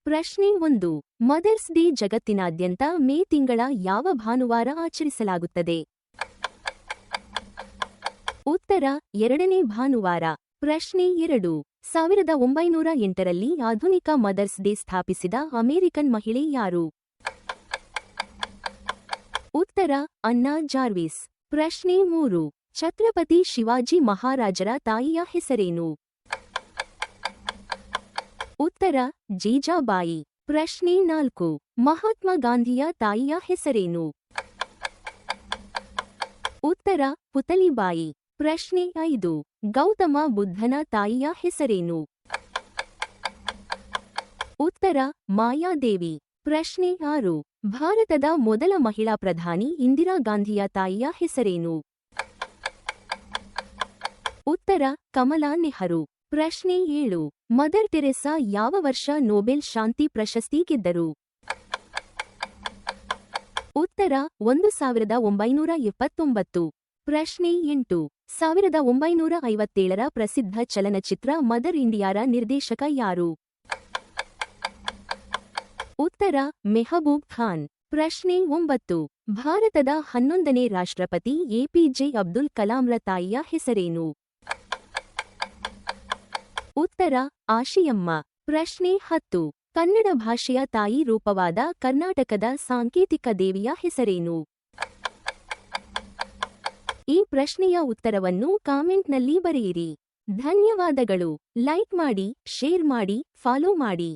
ಪ್ರಶ್ನೆ 1. Mother's day ಜಗತ್ತಿನಾದ್ಯಂತ ಮೇ ತಿಂಗಳ ಯಾವ ಭಾನುವಾರ ಆಚರಿಸಲಾಗುತ್ತದೆ? ಉತ್ತರ: ಎರಡನೇ ಭಾನುವಾರ. ಪ್ರಶ್ನೆ 2. 1908ರಲ್ಲಿ ಆಧುನಿಕ ಮದರ್ಸ್ ಡೇ ಸ್ಥಾಪಿಸಿದ ಅಮೆರಿಕನ್ ಮಹಿಳೆ ಯಾರು? ಉತ್ತರ: ಅನ್ನಾ ಜಾರ್ವಿಸ್. ಪ್ರಶ್ನೆ 3. ಛತ್ರಪತಿ ಶಿವಾಜಿ ಮಹಾರಾಜರ ತಾಯಿಯ ಹೆಸರೇನು? ಉತ್ತರ: ಜೀಜಾಬಾಯಿ. ಪ್ರಶ್ನೆ 4. ಮಹಾತ್ಮ ಗಾಂಧಿಯ ತಾಯಿಯ ಹೆಸರೇನು? ಉತ್ತರ: ಪುತಲಿಬಾಯಿ. ಪ್ರಶ್ನೆ 5. ಗೌತಮ ಬುದ್ಧನ ತಾಯಿಯ ಹೆಸರೇನು? ಉತ್ತರ: ಮಾಯಾದೇವಿ. ಪ್ರಶ್ನೆ 6. ಭಾರತದ ಮೊದಲ ಮಹಿಳಾ ಪ್ರಧಾನಿ ಇಂದಿರಾ ಗಾಂಧಿಯ ತಾಯಿಯ ಹೆಸರೇನು? ಉತ್ತರ: ಕಮಲಾ ನೆಹರು. ಪ್ರಶ್ನೆ 7. ಮದರ್ ತೆರೆಸಾ ಯಾವ ವರ್ಷ ನೊಬೆಲ್ ಶಾಂತಿ ಪ್ರಶಸ್ತಿ ಗೆದ್ದರು? ಉತ್ತರ: 1929. ಪ್ರಶ್ನೆ 8. 1957ರ ಪ್ರಸಿದ್ಧ ಚಲನಚಿತ್ರ ಮದರ್ ಇಂಡಿಯಾರ ನಿರ್ದೇಶಕ ಯಾರು? ಉತ್ತರ: ಮೆಹಬೂಬ್ ಖಾನ್. ಪ್ರಶ್ನೆ 9. ಭಾರತದ 11ನೇ ರಾಷ್ಟ್ರಪತಿ ಎಪಿಜೆ ಅಬ್ದುಲ್ ಕಲಾಂರ ತಾಯಿಯ ಹೆಸರೇನು? ಉತ್ತರ: ಆಶಿಯಮ್ಮ. ಪ್ರಶ್ನೆ 10. ಕನ್ನಡ ಭಾಷೆಯ ತಾಯಿ ರೂಪವಾದ ಕರ್ನಾಟಕದ ಸಾಂಕೇತಿಕ ದೇವಿಯ ಹೆಸರೇನು? ಈ ಪ್ರಶ್ನೆಯ ಉತ್ತರವನ್ನು ಕಾಮೆಂಟ್ನಲ್ಲಿ ಬರೆಯಿರಿ. ಧನ್ಯವಾದಗಳು. ಲೈಕ್ ಮಾಡಿ, ಶೇರ್ ಮಾಡಿ, ಫಾಲೋ ಮಾಡಿ.